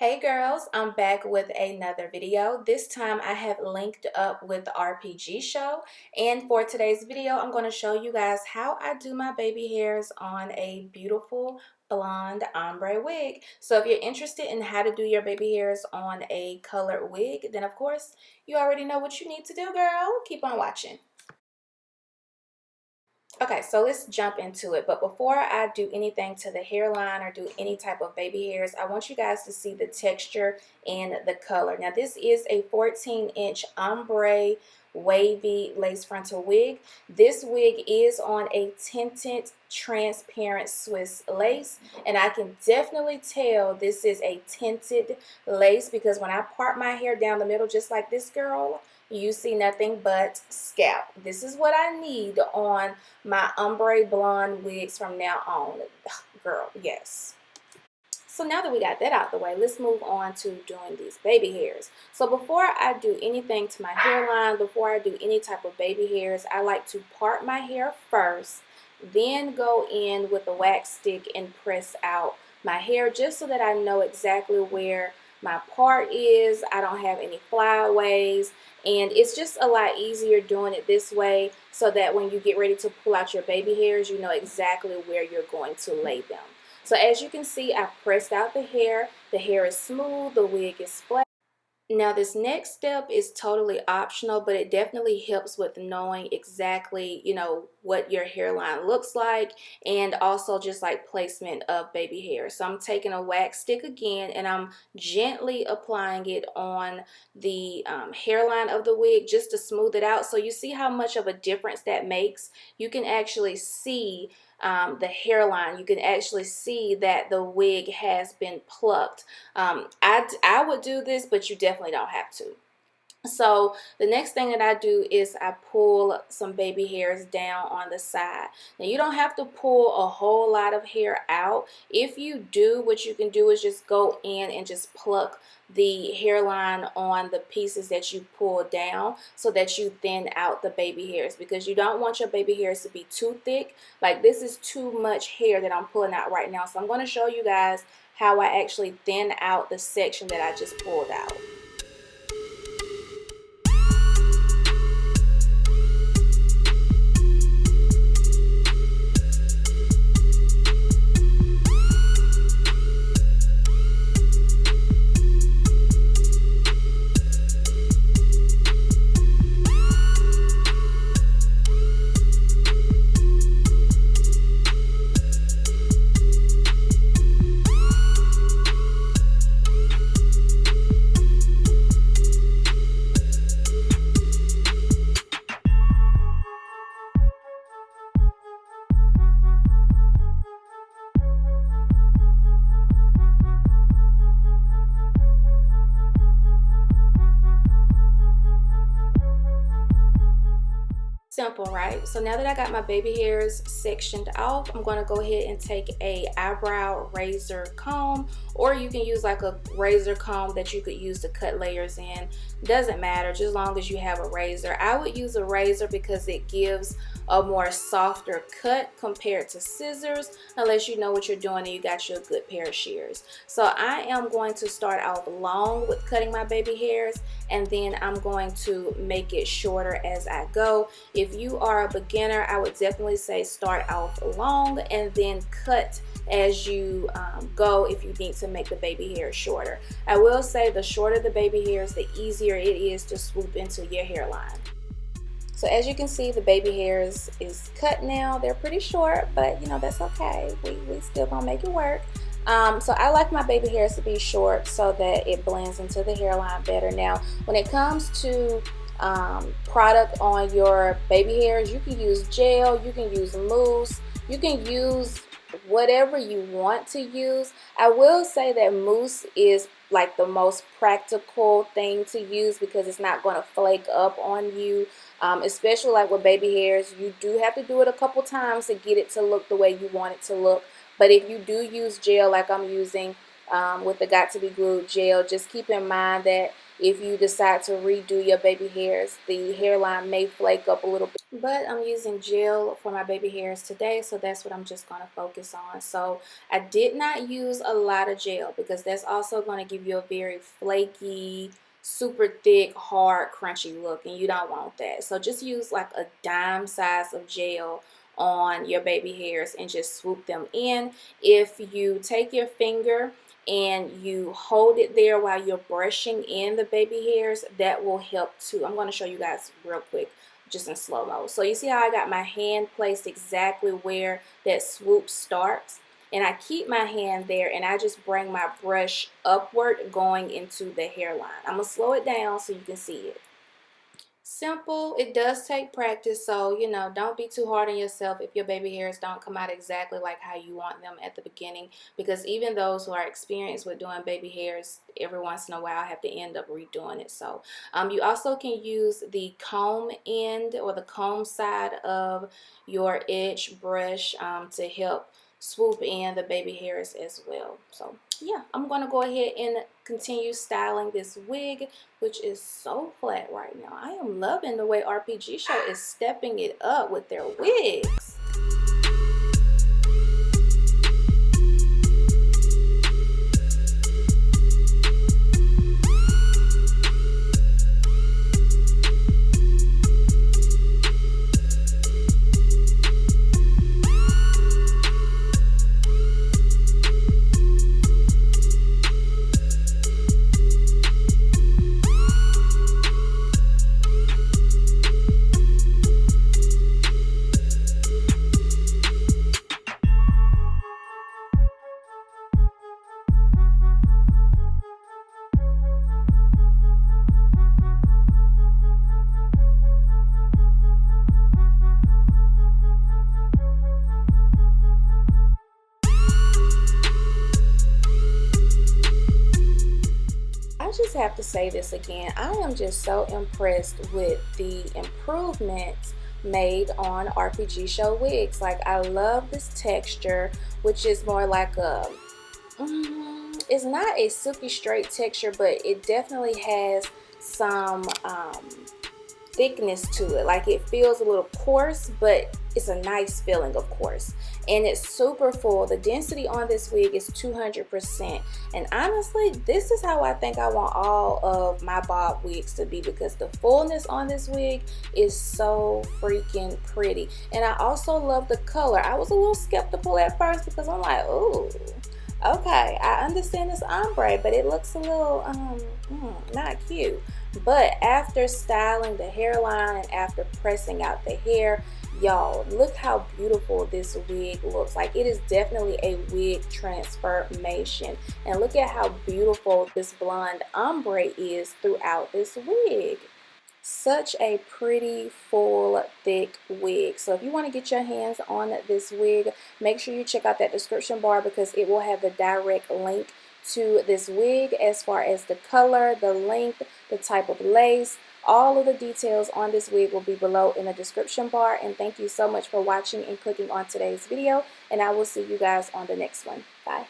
Hey girls, I'm back with another video. This time I have linked up with the RPG show, and for today's video I'm going to show you guys how I do my baby hairs on a beautiful blonde ombre wig. So if you're interested in how to do your baby hairs on a colored wig, then of course you already know what you need to do, girl. Keep on watching. Okay, so let's jump into it. But before I do anything to the hairline or do any type of baby hairs, I want you guys to see the texture and the color. Now, this is a 14-inch ombre wavy lace frontal wig. This wig is on a tinted transparent Swiss lace, and I can definitely tell this is a tinted lace because when I part my hair down the middle just like this, girl, you see nothing but scalp. This is what I need on my ombre blonde wigs from now on. Girl, yes. So now that we got that out the way, let's move on to doing these baby hairs. So before I do anything to my hairline, before I do any type of baby hairs, I like to part my hair first, then go in with a wax stick and press out my hair just so that I know exactly where my part is. I don't have any flyaways, and it's just a lot easier doing it this way so that when you get ready to pull out your baby hairs, you know exactly where you're going to lay them. So as you can see, I pressed out the hair. The hair is smooth, the wig is flat. Now this next step is totally optional, but it definitely helps with knowing exactly, what your hairline looks like, and also just like placement of baby hair. So I'm taking a wax stick again and I'm gently applying it on the hairline of the wig just to smooth it out. So you see how much of a difference that makes. You can actually see the hairline. You can actually see that the wig has been plucked. I would do this, but you definitely don't have to. So the next thing that I do is I pull some baby hairs down on the side. Now you don't have to pull a whole lot of hair out. If you do, what you can do is just go in and just pluck the hairline on the pieces that you pull down so that you thin out the baby hairs, because you don't want your baby hairs to be too thick. Like, this is too much hair that I'm pulling out right now. So I'm going to show you guys how I actually thin out the section that I just pulled out. Simple, right? So now that I got my baby hairs sectioned off, I'm going to go ahead and take a eyebrow razor comb, or you can use like a razor comb that you could use to cut layers in. Doesn't matter, just as long as you have a razor. I would use a razor because it gives a more softer cut compared to scissors, unless you know what you're doing and you got your good pair of shears. So I am going to start off long with cutting my baby hairs, and then I'm going to make it shorter as I go. If you are a beginner, I would definitely say start off long and then cut as you go if you need to make the baby hair shorter. I will say the shorter the baby hairs, the easier it is to swoop into your hairline. So as you can see, the baby hairs is cut now. They're pretty short, but that's okay. We still gonna make it work. So I like my baby hairs to be short so that it blends into the hairline better. Now, when it comes to product on your baby hairs, you can use gel, you can use mousse, you can use whatever you want to use. I will say that mousse is like the most practical thing to use because it's not going to flake up on you. Especially like with baby hairs, you do have to do it a couple times to get it to look the way you want it to look. But if you do use gel like I'm using with the Got to Be Glued gel, just keep in mind that if you decide to redo your baby hairs, the hairline may flake up a little bit. But I'm using gel for my baby hairs today, so that's what I'm just going to focus on. So I did not use a lot of gel because that's also going to give you a very flaky, super thick, hard, crunchy look, and you don't want that. So just use like a dime size of gel on your baby hairs and just swoop them in. If you take your finger and you hold it there while you're brushing in the baby hairs, that will help too. I'm going to show you guys real quick, just in slow-mo. So you see how I got my hand placed exactly where that swoop starts? And I keep my hand there and I just bring my brush upward going into the hairline. I'm going to slow it down so you can see it. Simple. It does take practice, so don't be too hard on yourself if your baby hairs don't come out exactly like how you want them at the beginning, because even those who are experienced with doing baby hairs, every once in a while have to end up redoing it. So you also can use the comb end or the comb side of your edge brush to help swoop in the baby hairs as well. So yeah, I'm going to go ahead and continue styling this wig, which is so flat right now. I am loving the way RPG Show is stepping it up with their wigs. I just have to say this again. I am just so impressed with the improvements made on RPG Show wigs. Like, I love this texture, which is more like a, it's not a silky straight texture, but it definitely has some thickness to it. Like, it feels a little coarse, but it's a nice feeling of course, and it's super full. The density on this wig is 200%, and honestly, this is how I think I want all of my bob wigs to be, because the fullness on this wig is so freaking pretty. And I also love the color. I was a little skeptical at first because I'm like, ooh, okay, I understand it's ombre, but it looks a little not cute. But after styling the hairline and after pressing out the hair, y'all, look how beautiful this wig looks. Like, it is definitely a wig transformation. And look at how beautiful this blonde ombre is throughout this wig. Such a pretty, full, thick wig. So if you want to get your hands on this wig, make sure you check out that description bar, because it will have the direct link to this wig as far as the color, the length, the type of lace. All of the details on this wig will be below in the description bar. And thank you so much for watching and clicking on today's video, and I will see you guys on the next one. Bye.